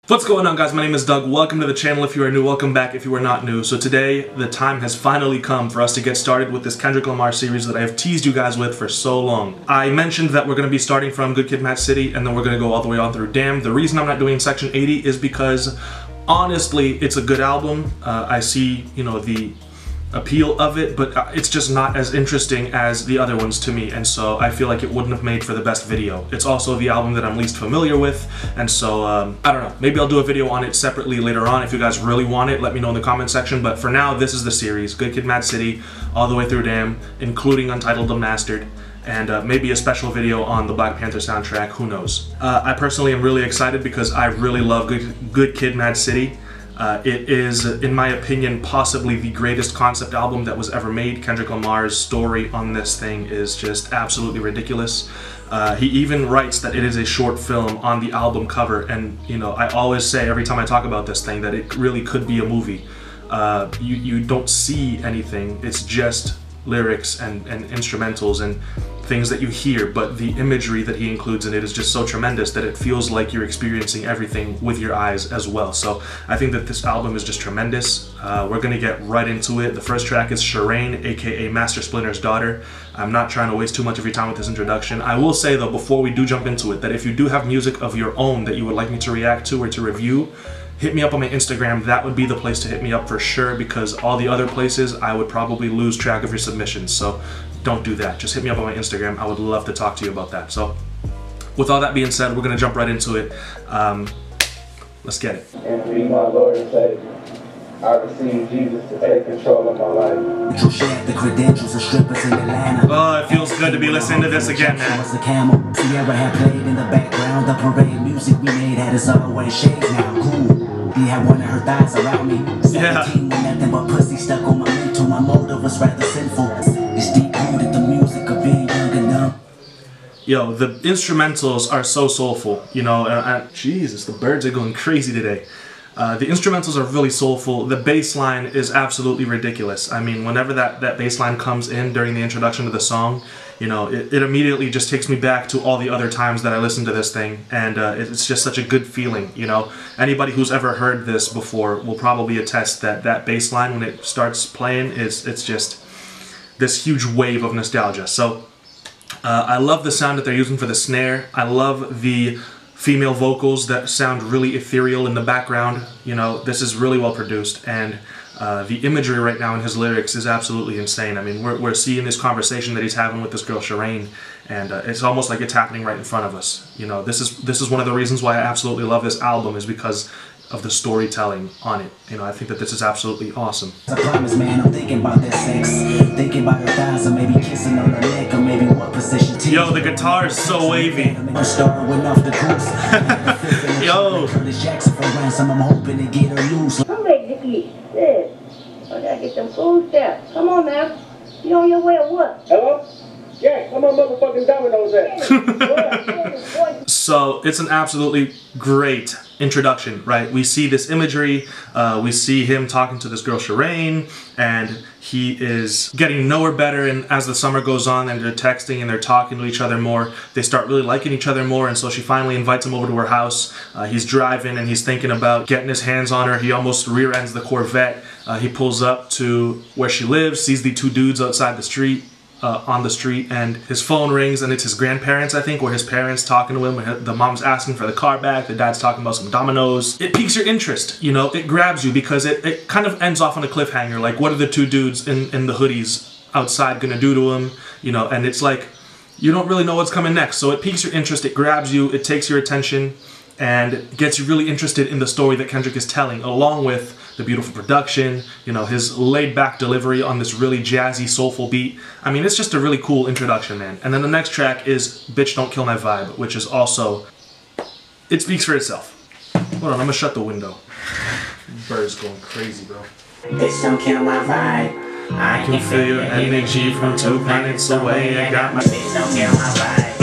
What's going on, guys? My name is Doug. Welcome to the channel if you are new. Welcome back if you are not new. So today, the time has finally come for us to get started with this Kendrick Lamar series that I have teased you guys with for so long. I mentioned that we're going to be starting from Good Kid, M.A.A.D City, and then we're going to go all the way on through Damn. The reason I'm not doing Section 80 is because, honestly, it's a good album. I see, the appeal of it, but it's just not as interesting as the other ones to me, and so I feel like it wouldn't have made for the best video. It's also the album that I'm least familiar with, and so I don't know, maybe I'll do a video on it separately later on. If you guys really want it, let me know in the comment section, but for now, this is the series, Good Kid, M.A.A.D City, all the way through Damn, including Untitled Unmastered, and maybe a special video on the Black Panther soundtrack, who knows. I personally am really excited because I really love Good Kid, M.A.A.D City. It is, in my opinion, possibly the greatest concept album that was ever made. Kendrick Lamar's story on this thing is just absolutely ridiculous. He even writes that it is a short film on the album cover, and I always say every time I talk about this thing that it really could be a movie. You don't see anything, it's just lyrics and instrumentals and things that you hear, but the imagery that he includes in it is just so tremendous that it feels like you're experiencing everything with your eyes as well. So I think that this album is just tremendous. We're gonna get right into it. The first track is Shireen, aka Master Splinter's daughter. I'm not trying to waste too much of your time with this introduction. I will say though, before we do jump into it, that if you do have music of your own that you would like me to react to or to review, hit me up on my Instagram. That would be the place to hit me up for sure, because all the other places I would probably lose track of your submissions. So don't do that. Just hit me up on my Instagram. I would love to talk to you about that. So with all that being said, we're gonna jump right into it. Let's get it. And be my Lord and Savior. I receive Jesus to take control of my life. The credentials of strippers in Atlanta. Oh, it feels good to be listening to this again, man. Sierra had played in the background. The parade music we made had us all wearing shades now. Cool. He had one of her thighs around me. 17 with nothing but pussy stuck on my mental. My motive was rather sinful. It's deep-rooted, the music of being young and dumb. Yo, the instrumentals are so soulful, Jesus, the birds are going crazy today. The instrumentals are really soulful. The bass line is absolutely ridiculous. I mean, whenever that bass line comes in during the introduction to the song, it immediately just takes me back to all the other times that I listened to this thing, and it's just such a good feeling, Anybody who's ever heard this before will probably attest that that bass line, when it starts playing, it's just this huge wave of nostalgia. So I love the sound that they're using for the snare. I love the female vocals that sound really ethereal in the background. This is really well produced, and the imagery right now in his lyrics is absolutely insane. I mean, we're seeing this conversation that he's having with this girl Shireen, and it's almost like it's happening right in front of us. This is one of the reasons why I absolutely love this album, is because of the storytelling on it. I think that this is absolutely awesome. I promise, man, I'm thinking about that sex. Thinking about her thighs, or maybe kissing on her neck, or maybe what position. Yo, the guitar is so wavy. Yo. I'm hoping to get her loose. I'm ready to eat. Yeah. I gotta get them food stamps. Come on now. You on your way or what? Hello? Yeah, come on, motherfucking Domino's at. So it's an absolutely great introduction, right? We see this imagery, we see him talking to this girl Shireen, and he is getting to know her better, and as the summer goes on and they're texting and they're talking to each other more, they start really liking each other more, and so she finally invites him over to her house. He's driving and he's thinking about getting his hands on her. He almost rear ends the Corvette. He pulls up to where she lives, sees the two dudes outside the street, on the street, and his phone rings, and it's his grandparents, I think, or his parents talking to him. The mom's asking for the car back, the dad's talking about some dominoes. It piques your interest, it grabs you, because it kind of ends off on a cliffhanger, like what are the two dudes in the hoodies outside gonna do to him, and it's like, you don't really know what's coming next, so it piques your interest, it grabs you, it takes your attention, and gets you really interested in the story that Kendrick is telling, along with the beautiful production, his laid-back delivery on this really jazzy, soulful beat. I mean, it's just a really cool introduction, man. And then the next track is Bitch Don't Kill My Vibe, which is also, it speaks for itself. Hold on, I'm gonna shut the window. Birds going crazy, bro. Bitch don't kill my vibe. I can feel your energy from 2 planets away. I got my bitch don't kill my vibe.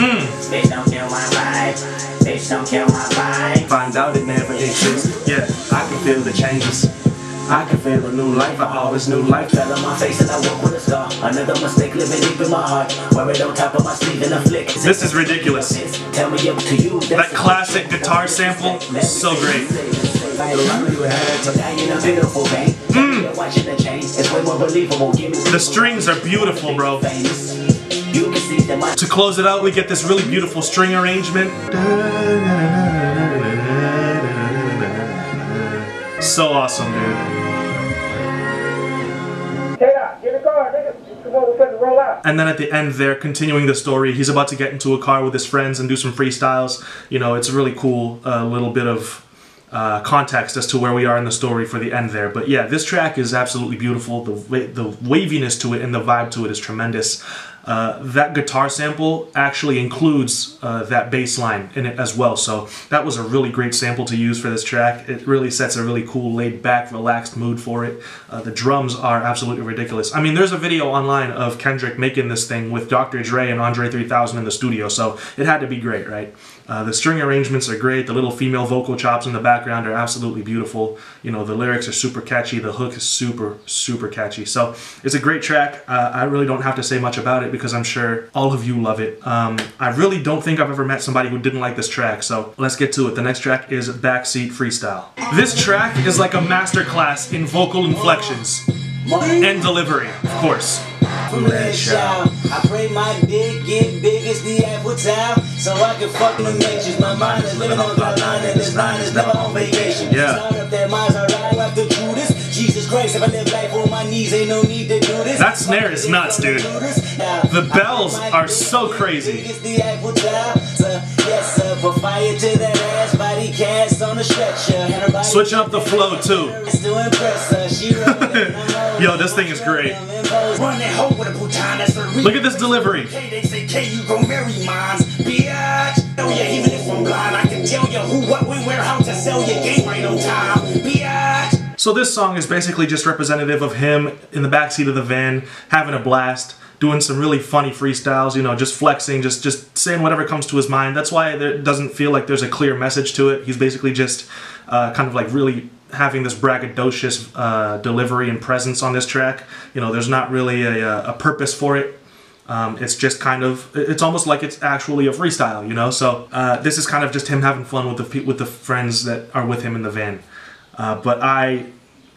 Bitch don't kill my vibe. Bitch don't kill my vibe. Find out it never exists. Yeah, I can feel the changes. I can feel a new life, I always knew life fell on my face and I walk with a scar. Another mistake living deep in my heart, wear it on top of my sleeve in a flick. This is ridiculous. Tell me up to you. That classic guitar sample is so great. The strings are beautiful, bro. To close it out, we get this really beautiful string arrangement. So awesome, dude. Get in the car, nigga. Come on, we're finna roll out. And then at the end there, continuing the story, he's about to get into a car with his friends and do some freestyles. You know, it's a really cool little bit of context as to where we are in the story for the end there. But yeah, this track is absolutely beautiful. The waviness to it and the vibe to it is tremendous. That guitar sample actually includes that bass line in it as well, so that was a really great sample to use for this track. It really sets a really cool, laid-back, relaxed mood for it. The drums are absolutely ridiculous. I mean, there's a video online of Kendrick making this thing with Dr. Dre and Andre 3000 in the studio, so it had to be great, right? The string arrangements are great. The little female vocal chops in the background are absolutely beautiful. You know, the lyrics are super catchy. The hook is super, super catchy. So it's a great track. I really don't have to say much about it because I'm sure all of you love it. I really don't think I've ever met somebody who didn't like this track, so let's get to it. The next track is Backseat Freestyle. This track is like a masterclass in vocal inflections and delivery, of course. I pray my dick get big as the Eiffel Tower, so I can fuck in the matrix. My mind is living on cloud nine and this line is never on vacation. Yeah. Start up their minds, I ride like the Judas. Jesus Christ, if I live life on my knees, ain't no need to do this. That snare is nuts, dude. The bells are so crazy. Switching up the flow too. Yo, this thing is great. Look at this delivery. So this song is basically just representative of him in the backseat of the van, having a blast, doing some really funny freestyles, you know, just flexing, just saying whatever comes to his mind. That's why it doesn't feel like there's a clear message to it. He's basically just kind of like really having this braggadocious delivery and presence on this track. You know, there's not really a purpose for it. It's just kind of, it's almost like it's actually a freestyle, you know? So this is kind of just him having fun with the friends that are with him in the van. But I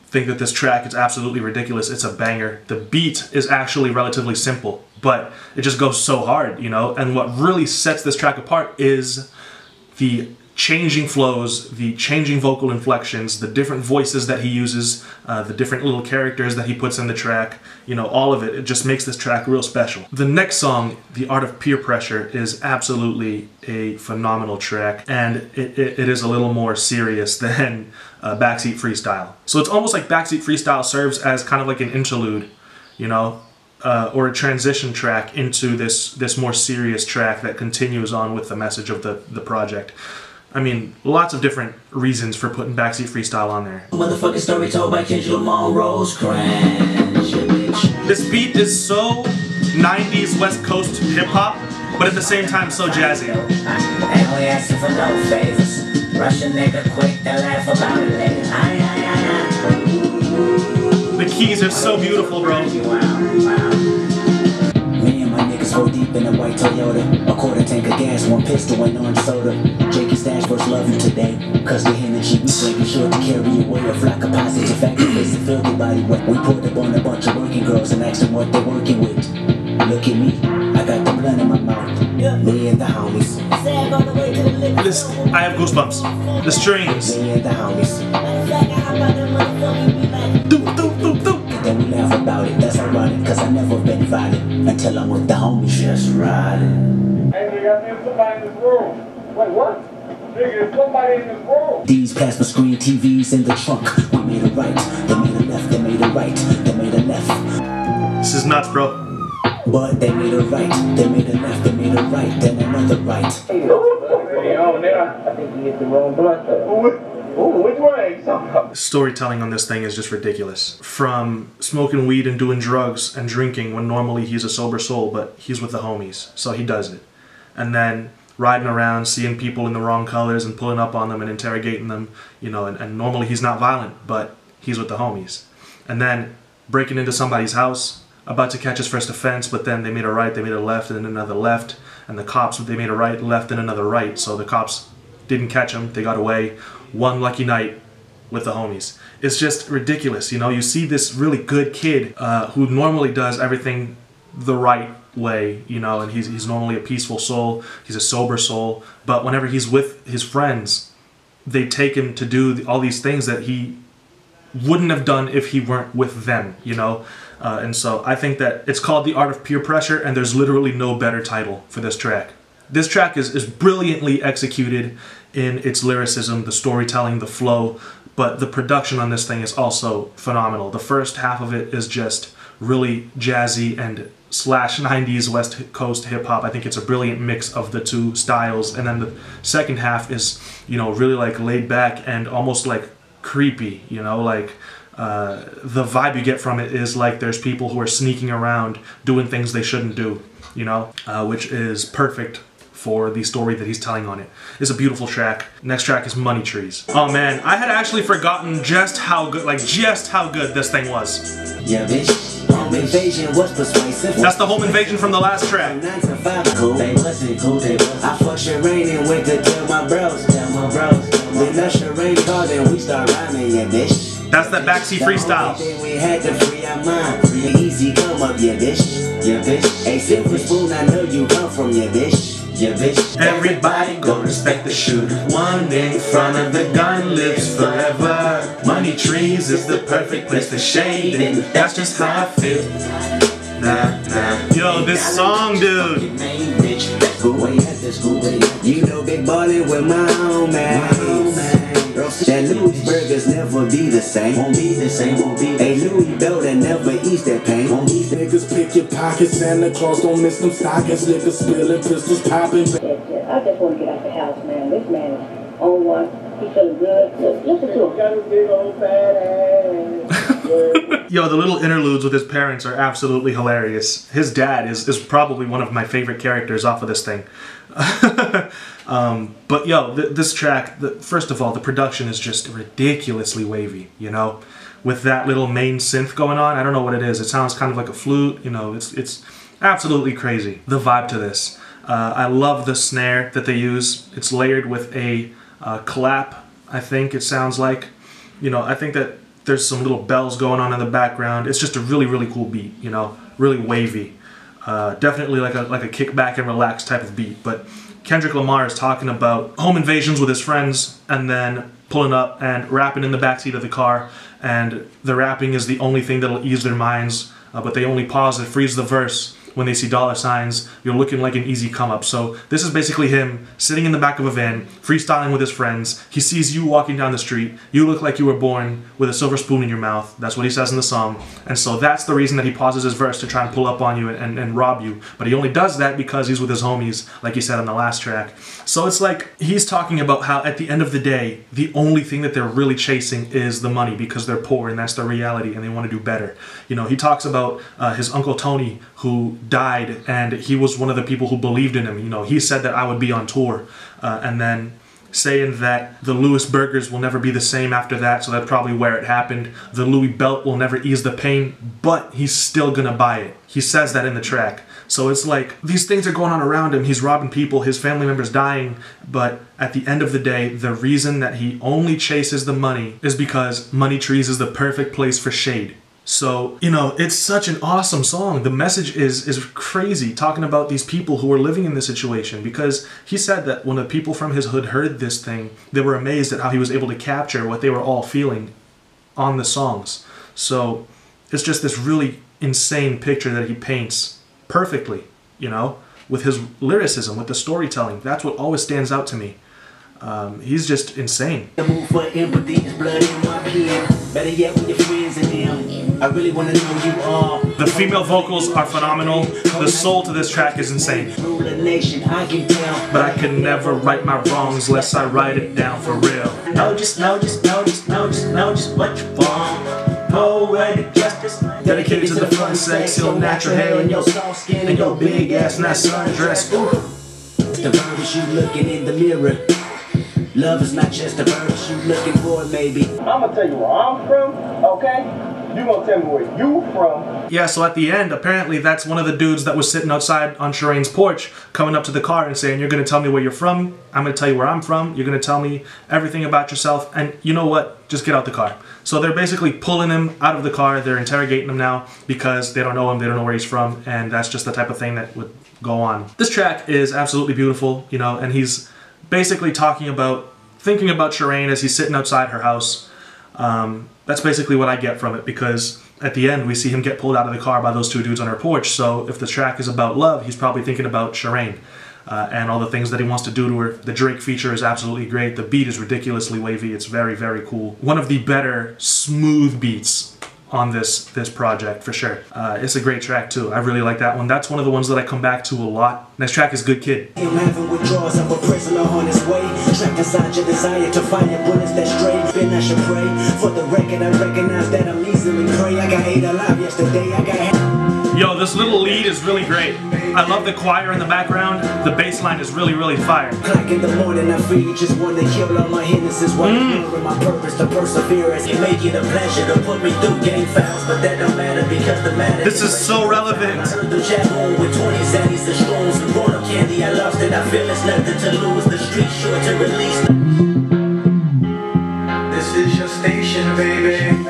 think that this track is absolutely ridiculous. It's a banger. The beat is actually relatively simple, but it just goes so hard, you know? And what really sets this track apart is the changing flows, the changing vocal inflections, the different voices that he uses, the different little characters that he puts in the track, you know, all of it. It just makes this track real special. The next song, The Art of Peer Pressure, is absolutely a phenomenal track, and it is a little more serious than Backseat Freestyle. So it's almost like Backseat Freestyle serves as kind of like an interlude, you know, or a transition track into this more serious track that continues on with the message of the project. I mean, lots of different reasons for putting Backseat Freestyle on there. Motherfucking story told by Kendrick Lamar, Rose Crash. This beat is so 90s West Coast hip-hop, but at the same time so jazzy. And we asking for no favors. Russian nigga quick to laugh about it later. The keys are so beautiful, bro. Me and my niggas go deep in a white Toyota. A quarter tank of gas, one pistol, and orange soda. Jakey Stash first love you today. Cause the energy we bring is sure to carry away a flock of positive activists and filthy body wet. We pulled up on a bunch of working girls and asked them what they're working with. Look at me, I got the blood in my mouth. Me and the homies. I have goosebumps. The strings. Me and the homies. Doop, doop, doop, doop. Then we laugh about it, that's ironic, cause I never been violent until I'm with the homies. Just riding. Hey, nigga, I think somebody in this room. Wait, what? Nigga, there's somebody in this room. These plasma screen TVs in the trunk. We made a right, they made a left, they made a right, they made a left. This is nuts, bro. But they made a right, they made a left, they made a right, then another right. I think you hit the wrong blunt there. Ooh, which way? Storytelling on this thing is just ridiculous. From smoking weed and doing drugs and drinking when normally he's a sober soul, but he's with the homies, so he does it. And then riding around, seeing people in the wrong colors and pulling up on them and interrogating them, you know, and normally he's not violent, but he's with the homies. And then breaking into somebody's house, about to catch his first offense, but then they made a right, they made a left, and then another left, and the cops, they made a right, left, and another right, so the cops didn't catch him, they got away. One lucky night with the homies. It's just ridiculous, you know? You see this really good kid who normally does everything the right way, you know, and he's normally a peaceful soul, he's a sober soul, but whenever he's with his friends, they take him to do all these things that he wouldn't have done if he weren't with them, you know? And so I think that it's called The Art of Peer Pressure, and there's literally no better title for this track. This track is brilliantly executed in its lyricism, the storytelling, the flow, but the production on this thing is also phenomenal. The first half of it is just really jazzy and slash 90s West Coast hip-hop. I think it's a brilliant mix of the two styles, and then the second half is, you know, really like laid back and almost like creepy, you know, like the vibe you get from it is like there's people who are sneaking around doing things they shouldn't do, you know, which is perfect for the story that he's telling on it. It's a beautiful track. Next track is Money Trees. Oh man, I had actually forgotten just how good, this thing was. Yeah, bitch. Home invasion was persuasive. That's the home invasion from the last track. They wasn't cool, they was. I fucked Shireen and went to tell my bros. Then Usher rain called and we start rhyming, yeah, bitch. That's that backseat freestyle. We had to free our mind. Easy come up, yeah, bitch. Yeah, bitch. A silver spoon, I know you come from, yeah, bitch. Yeah, bitch. Everybody go respect the shooter. One in front of the gun lives forever. Money Trees is the perfect place to shade, and that's just how I feel. Yo, this song, dude. You know, big ballin' with my own man. That Louis burgers never be the same. Won't be the same, won't be. A Louis belt that never ease that pain. Won't these niggas pick your pockets, Santa Claus don't miss them stockings, liquor spilling, pistols popping. I just want to get out the house, man. This man is on one. He feeling good. Listen to him. Got a big old fat ass. Yo, the little interludes with his parents are absolutely hilarious. His dad is probably one of my favorite characters off of this thing. But yo, this track, first of all, the production is just ridiculously wavy, you know? With that little main synth going on, I don't know what it is. It sounds kind of like a flute, you know, it's absolutely crazy. The vibe to this. I love the snare that they use. It's layered with a clap, I think it sounds like. You know, I think that there's some little bells going on in the background. It's just a really, really cool beat, you know, really wavy. Definitely like a kick back and relax type of beat. But Kendrick Lamar is talking about home invasions with his friends and then pulling up and rapping in the backseat of the car. And the rapping is the only thing that'll ease their minds, but they only pause and freeze the verse when they see dollar signs. You're looking like an easy come up. So this is basically him sitting in the back of a van, freestyling with his friends. He sees you walking down the street. You look like you were born with a silver spoon in your mouth. That's what he says in the song. And so that's the reason that he pauses his verse to try and pull up on you and rob you. But he only does that because he's with his homies, like he said on the last track. So it's like he's talking about how at the end of the day, the only thing that they're really chasing is the money because they're poor and that's their reality and they want to do better. You know, he talks about his Uncle Tony who died, and he was one of the people who believed in him. You know, he said that I would be on tour, and then saying that the Louis burgers will never be the same after that, so that's probably where it happened. The Louis belt will never ease the pain, but he's still gonna buy it. He says that in the track. So it's like, these things are going on around him, he's robbing people, his family members dying, but at the end of the day, the reason that he only chases the money is because Money Trees is the perfect place for shade. So, you know, it's such an awesome song. The message is crazy, talking about these people who are living in this situation, because he said that when the people from his hood heard this thing, they were amazed at how he was able to capture what they were all feeling on the songs. So it's just this really insane picture that he paints perfectly, you know, with his lyricism, with the storytelling. That's what always stands out to me. He's just insane. The move for empathy is blood in my pen. Better yet with your friends and them. I really want to know you all. The female vocals are phenomenal. The soul to this track is insane. Rule a nation, I can tell. But I can never right my wrongs unless I write it down for real. Know just what you want. Poetic justice. Dedicated to the fun sex, your natural hair and your soft skin and your big ass and that sundress. Ooh. The verse you looking in the mirror. Love is not just a verse you looking for, maybe. I'm gonna tell you where I'm from. Okay? You gonna tell me where you from? Yeah, so at the end, apparently that's one of the dudes that was sitting outside on Shireen's porch, coming up to the car and saying, "You're gonna tell me where you're from, I'm gonna tell you where I'm from, you're gonna tell me everything about yourself, and you know what? Just get out the car." So they're basically pulling him out of the car, they're interrogating him now because they don't know him, they don't know where he's from, and that's just the type of thing that would go on. This track is absolutely beautiful, you know, and he's basically thinking about Shireen as he's sitting outside her house. That's basically what I get from it, because at the end we see him get pulled out of the car by those two dudes on her porch, so if the track is about love, he's probably thinking about Shireen and all the things that he wants to do to her. The Drake feature is absolutely great. The beat is ridiculously wavy. It's very, very cool. One of the better smooth beats on this project for sure. It's a great track too. I really like that one. That's one of the ones that I come back to a lot. Next track is Good Kid. Him having withdrawals of a prisoner on his way. Trapped inside your desire to find your bullets that stray. Then I should pray. For the record, I recognize that I'm easily prey. I got 8 alive yesterday. I got... Yo, this little lead is really great. I love the choir in the background. The bass line is really, really fire. Clock in the morning, I feel you just want to kill all my hindrances while ignoring my purpose to perseverance. You make it a pleasure to put me through game fouls, but that don't matter because the matter. This is so relevant. I heard the chat room with 20 zaddies, the strolls, and grown up candy. I lost it. I feel it's nothing to lose. The street short to release. This is your station, baby.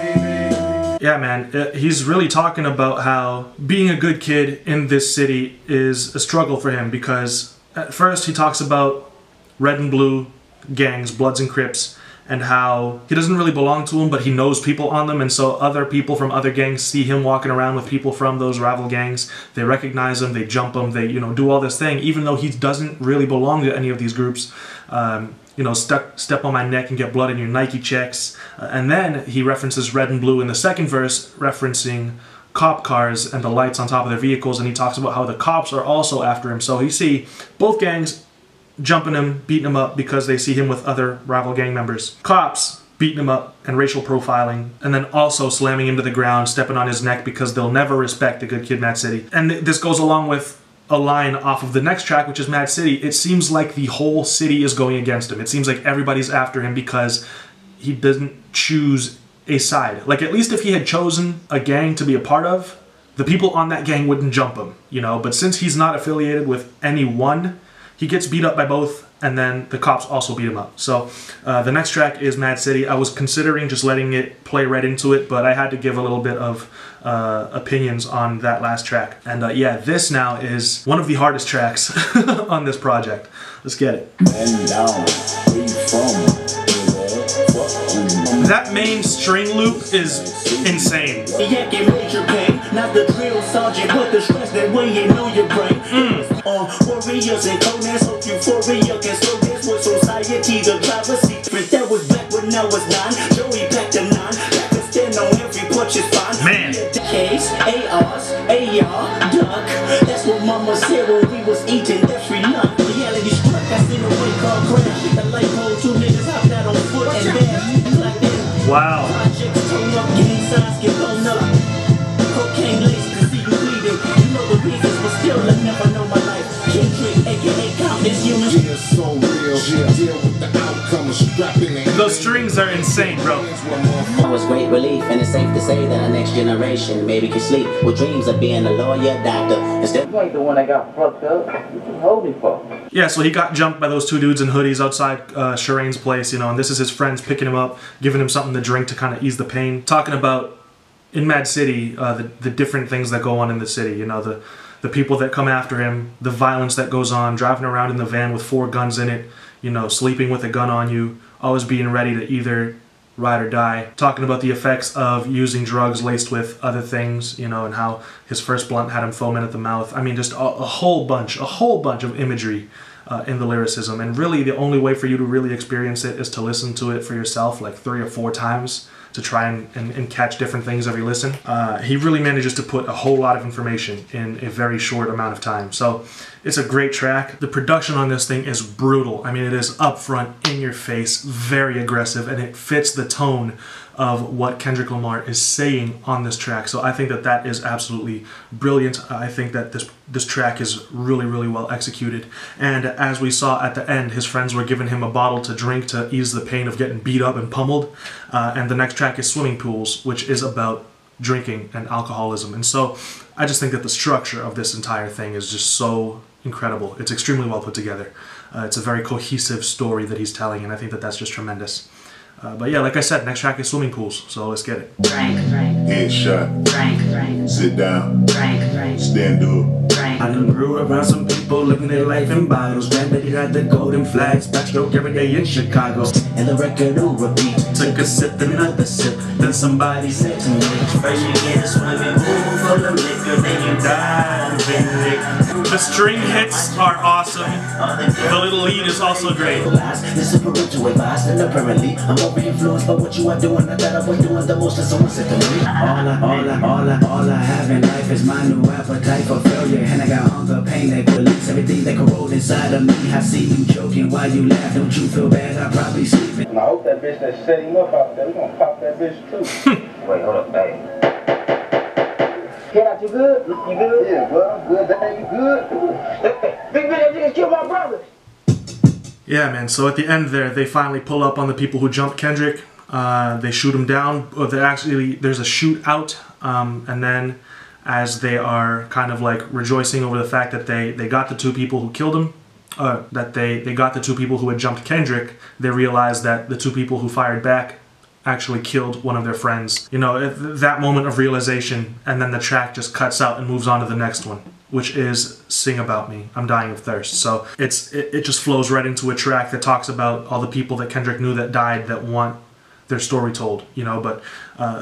Yeah, man, he's really talking about how being a good kid in this city is a struggle for him, because at first he talks about red and blue gangs, Bloods and Crips, and how he doesn't really belong to them, but he knows people on them, and so other people from other gangs see him walking around with people from those rival gangs. They recognize him, they jump him, they, you know, do all this thing, even though he doesn't really belong to any of these groups. You know, step on my neck and get blood in your Nike checks. And then he references red and blue in the second verse, referencing cop cars and the lights on top of their vehicles, and he talks about how the cops are also after him. So you see both gangs jumping him, beating him up because they see him with other rival gang members. Cops beating him up and racial profiling, and then also slamming him to the ground, stepping on his neck because they'll never respect the good kid, M.A.A.D City. And this goes along with a line off of the next track, which is M.A.A.D City. It seems like the whole city is going against him. It seems like everybody's after him because he doesn't choose a side. Like, at least if he had chosen a gang to be a part of, the people on that gang wouldn't jump him, you know? But since he's not affiliated with any one, he gets beat up by both, and then the cops also beat him up. So the next track is M.A.A.D City. I was considering just letting it play right into it, but I had to give a little bit of opinions on that last track. And yeah, this now is one of the hardest tracks on this project. Let's get it. That main string loop is insane. Not the drill sergeant, but the stress that when you know your brain. Warriors and coldness, hope euphoria can slow this with society. The driver's seat, that was back when I was 9. Joey packed a 9, back to stand on every punch is fine. Man. Case, ARs, AR, duck. That's what mama said when we was eating every lunch. Reality struck, I seen a white car crash. The light pole, 2 niggas hopped out on foot and then like that. Wow. Projects turn up, gang signs get blown up. Cocaine laced to see you bleeding. You know the reasons, but still I never know my life. Kendrick, aka Countless Humans. Yeah, so real. Yeah, deal with the outcome of strapping. Those strings are insane, bro. It was great relief, and it's safe to say that our next generation maybe can sleep with dreams of being a lawyer, doctor. Instead, You ain't the one that got fucked up. What you hold me for? Yeah, so he got jumped by those two dudes in hoodies outside Shireen's place, you know, and this is his friends picking him up, giving him something to drink to kind of ease the pain. Talking about, in M.A.A.D City, the different things that go on in the city, you know, the people that come after him, the violence that goes on, driving around in the van with 4 guns in it, you know, sleeping with a gun on you, always being ready to either ride or die. Talking about the effects of using drugs laced with other things, you know, and how his first blunt had him foaming at the mouth. I mean, just a whole bunch of imagery in the lyricism. And really, the only way for you to really experience it is to listen to it for yourself like 3 or 4 times to try and catch different things every listen. He really manages to put a whole lot of information in a very short amount of time. So it's a great track. The production on this thing is brutal. I mean, it is upfront, in your face, very aggressive, and it fits the tone of what Kendrick Lamar is saying on this track. So I think that that is absolutely brilliant. I think that this track is really, really well executed. And as we saw at the end, his friends were giving him a bottle to drink to ease the pain of getting beat up and pummeled. And the next track track is Swimming Pools, which is about drinking and alcoholism. And so I just think that the structure of this entire thing is just so incredible. It's extremely well put together. It's a very cohesive story that he's telling, and I think that that's just tremendous. But yeah, like I said, next track is Swimming Pools, so let's get it. Headshot. Sit down. Stand up. I done grew around some people living their life in bottles. Granddaddy had the golden flags, backstroke every day in Chicago. And the record will repeat. Took a sip, another sip. Then somebody said to me, first you get a swimming pool full of liquor, then you dive in it. The string hits are awesome. The little lead is also great. This is parental advice, and apparently I'm over influenced by what you are doing. I thought I was doing the most, and someone said to me, all I have in life is my new appetite for failure. And I got hunger, pain that release everything that corrode inside of me. I see you joking while you laugh. Don't you feel bad? I probably sleeping. And I hope that bitch that set him up out there, we gonna pop that bitch too. Wait, hold up, hey. Get out, you good? You good? Yeah, bro, I'm good. Dang, you good? Big bitch, that nigga killed my brother. Yeah, man, so at the end there, they finally pull up on the people who jumped Kendrick. They shoot him down. Or there's a shootout, and then as they are kind of like rejoicing over the fact that they got the two people who killed him, that they got the two people who had jumped Kendrick, they realize that the two people who fired back actually killed one of their friends. You know, that moment of realization, and then the track just cuts out and moves on to the next one, which is Sing About Me, I'm Dying of Thirst. So it just flows right into a track that talks about all the people that Kendrick knew that died that want their story told, you know. But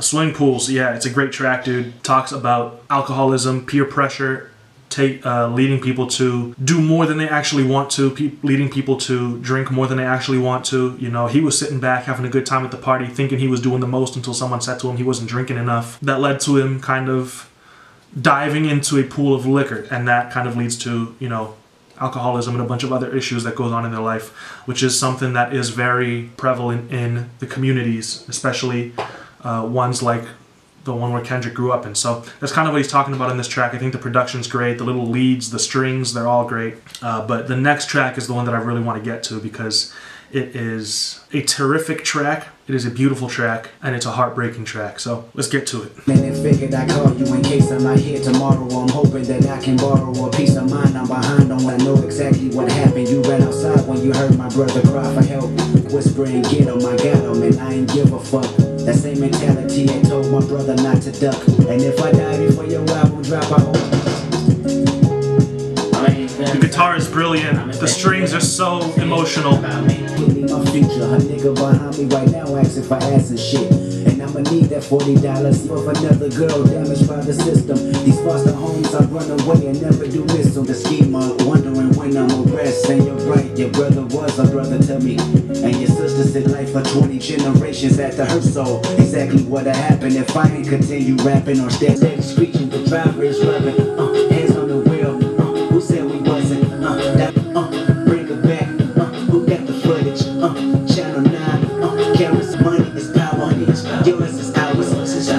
Swimming Pools, yeah, it's a great track, dude. Talks about alcoholism, peer pressure, leading people to do more than they actually want to, leading people to drink more than they actually want to. You know, he was sitting back having a good time at the party, thinking he was doing the most until someone said to him he wasn't drinking enough. That led to him kind of diving into a pool of liquor, and that kind of leads to, you know, alcoholism and a bunch of other issues that goes on in their life, which is something that is very prevalent in the communities, especially ones like the one where Kendrick grew up in. So that's kind of what he's talking about in this track. I think the production's great, the little leads, the strings, they're all great. But the next track is the one that I really want to get to because it is a terrific track, it is a beautiful track, and it's a heartbreaking track. So let's get to it. And then figured I'd call you in case I'm not here tomorrow. I'm hoping that I can borrow a piece of mind. I'm behind on what I know exactly what happened. You ran outside when you heard my brother cry for help, whispering, get him, I got him, and I ain't give a fuck. That same mentality I told my brother not to duck. And if I die before your album drop, I hope. The guitar is brilliant. The strings are so emotional. Give me my future. Her nigga behind me right now asking for ass and shit. And I'ma need that $40 for another girl damaged by the system. These foster homes I run away and never do miss them. The schemer wondering when I'm arrested. And you're right, your brother was a brother to me. And your sister said life for 20 generations after her soul. Exactly what'd happen if I ain't continue rapping or steady screeching. The driver is rubbing, hands on the wheel. Who said we wasn't? Bring it back. Who got the footage? Channel 9. Cameras, money is power. Yours is ours.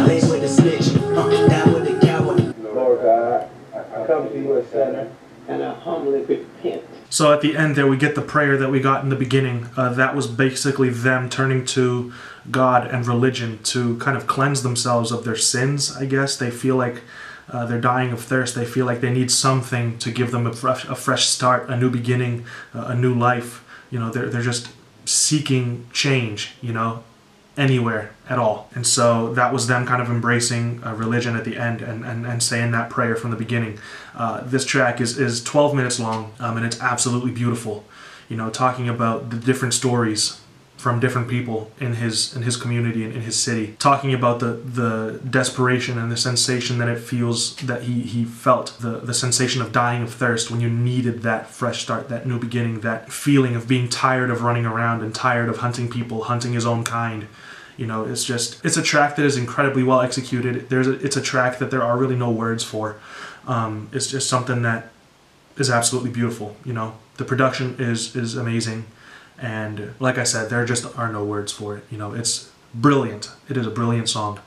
Lay with a snitch. Die with a coward. Lord God, I come to you a sinner, and I humbly repent. So at the end there we get the prayer that we got in the beginning. That was basically them turning to God and religion to kind of cleanse themselves of their sins, I guess. They feel like they're dying of thirst. They feel like they need something to give them a fresh start, a new beginning, a new life. You know, they're just seeking change, you know, anywhere at all. And so that was them kind of embracing religion at the end and saying that prayer from the beginning. This track is 12 minutes long, and it's absolutely beautiful, you know, talking about the different stories from different people in his community and in his city, talking about the desperation and the sensation that it feels, that he felt, the sensation of dying of thirst when you needed that fresh start, that new beginning, that feeling of being tired of running around and tired of hunting people, hunting his own kind. You know, it's a track that is incredibly well executed. It's a track that there are really no words for. It's just something that is absolutely beautiful. You know, the production is amazing. And like I said, there just are no words for it. You know, it's brilliant. It is a brilliant song.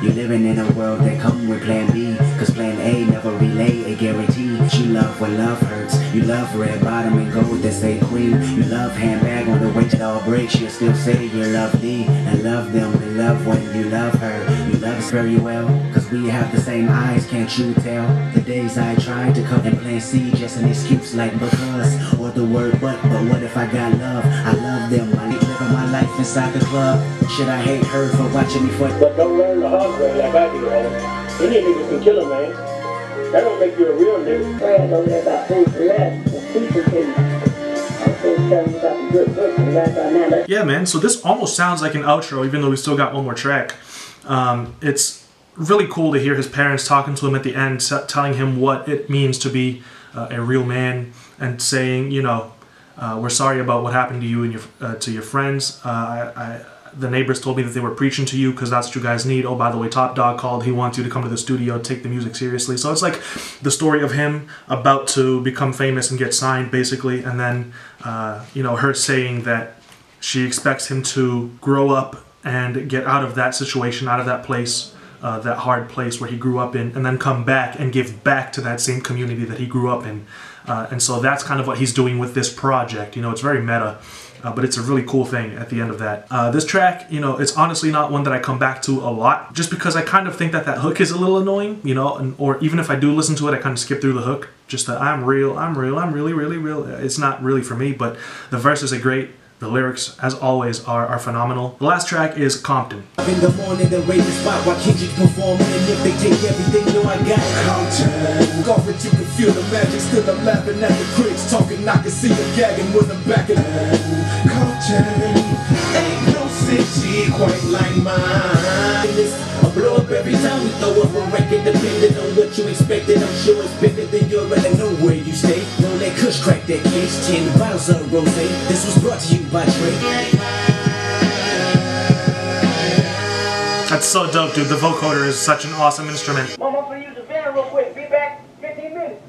You living in a world that come with plan B, cause plan A never relay a guarantee. You love when love hurts. You love red bottom and gold that say queen. You love handbag on the way all breaks, you'll still say you're lovely and love them and love when you love her. You love us very well, cause we have the same eyes, can't you tell? The days I tried to come and plant C, just an excuse like because, or the word but what if I got love? I love them, I living my life inside the club. Should I hate her for watching me for? But don't learn the hard way like I did, man. Any niggas can kill a man. That don't make you a real nigga. Friends over there about food for less, the people can also tell you about the good books and that's our matter. Yeah, man, so this almost sounds like an outro, even though we still got one more track. It's really cool to hear his parents talking to him at the end, telling him what it means to be a real man, and saying, you know, we're sorry about what happened to you and to your friends. The neighbors told me that they were preaching to you because that's what you guys need. Oh, by the way, Top Dog called. He wants you to come to the studio, take the music seriously. So it's like the story of him about to become famous and get signed, basically. And then, you know, her saying that she expects him to grow up and get out of that situation, out of that place, that hard place where he grew up in, and then come back and give back to that same community that he grew up in. And so that's kind of what he's doing with this project. You know, it's very meta. But it's a really cool thing at the end of that. This track, you know, it's honestly not one that I come back to a lot, just because I kind of think that that hook is a little annoying, you know, or even if I do listen to it, I kind of skip through the hook. Just that I'm real, I'm really, really real. It's not really for me, but the verses are great. The lyrics, as always, are phenomenal. The last track is Compton. In the morning, the radio spot while Kendrick performing, and if they take everything, no, I got Compton. Golf it, you can feel the magic. Still I'm laughing at the critics talking. I can see them gagging when I'm back in Compton. Ain't no city quite like mine. I blow up every time we throw up a record, depending on what you expected. I'm sure it's bigger than you already know where you stay. Roll that kush, crack that case, 10 bottles of rosé. This was brought to you by Trey. That's so dope, dude. The vocoder is such an awesome instrument. Mom, I'm gonna use the van real quick. Be back 15 minutes.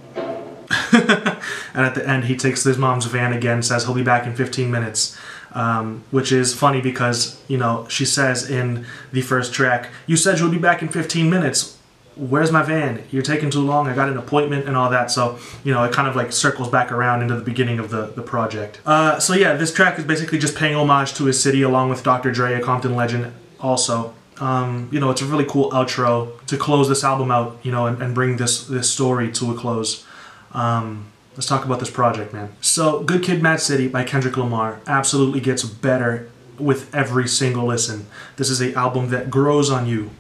And at the end, he takes his mom's van again, says he'll be back in 15 minutes. Which is funny because, you know, she says in the first track, you said you'll be back in 15 minutes. Where's my van? You're taking too long. I got an appointment and all that. So, you know, it kind of like circles back around into the beginning of the project. So yeah, this track is basically just paying homage to his city along with Dr. Dre, a Compton legend also. You know, it's a really cool outro to close this album out, you know, and bring this story to a close. Let's talk about this project, man. So, Good Kid, Mad City by Kendrick Lamar absolutely gets better with every single listen. This is an album that grows on you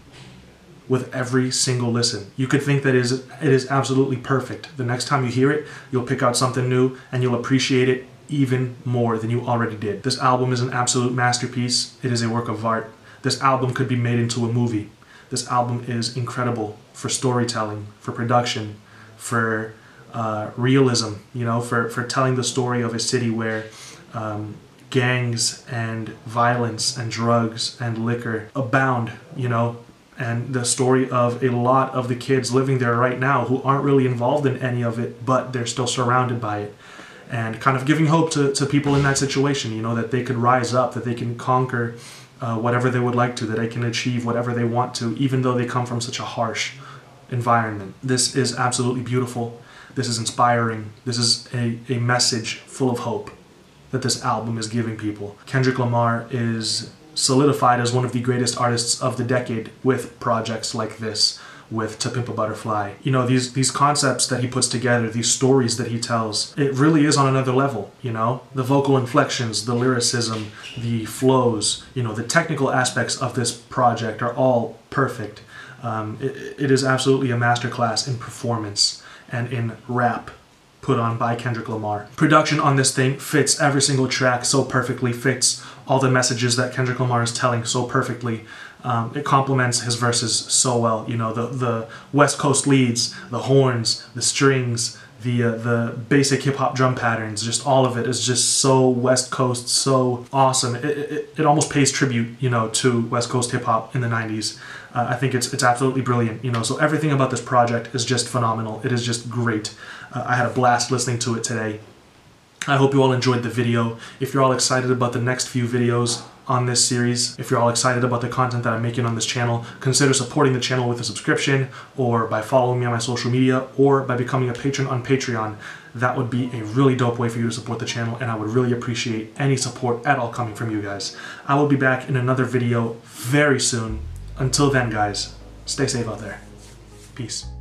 with every single listen. You could think that it is absolutely perfect. The next time you hear it, you'll pick out something new and you'll appreciate it even more than you already did. This album is an absolute masterpiece. It is a work of art. This album could be made into a movie. This album is incredible for storytelling, for production, for realism, you know, for telling the story of a city where gangs and violence and drugs and liquor abound, you know, and the story of a lot of the kids living there right now who aren't really involved in any of it, but they're still surrounded by it, and kind of giving hope to people in that situation, you know, that they could rise up, that they can conquer whatever they would like to, that they can achieve whatever they want to, even though they come from such a harsh environment. This is absolutely beautiful. This is inspiring. This is a message full of hope that this album is giving people. Kendrick Lamar is solidified as one of the greatest artists of the decade with projects like this, with To Pimp a Butterfly. You know, these concepts that he puts together, these stories that he tells, it really is on another level, you know? The vocal inflections, the lyricism, the flows, you know, the technical aspects of this project are all perfect. It is absolutely a masterclass in performance and in rap put on by Kendrick Lamar. Production on this thing fits every single track so perfectly, fits all the messages that Kendrick Lamar is telling so perfectly. It complements his verses so well. You know, the West Coast leads, the horns, the strings, the basic hip-hop drum patterns, just all of it is just so West Coast, so awesome. It almost pays tribute, you know, to West Coast hip-hop in the 90s. I think it's absolutely brilliant, you know, so everything about this project is just phenomenal. It is just great. I had a blast listening to it today. I hope you all enjoyed the video. If you're all excited about the next few videos on this series, if you're all excited about the content that I'm making on this channel, consider supporting the channel with a subscription, or by following me on my social media, or by becoming a patron on Patreon. that would be a really dope way for you to support the channel, and I would really appreciate any support at all coming from you guys. I will be back in another video very soon. Until then, guys, stay safe out there. Peace.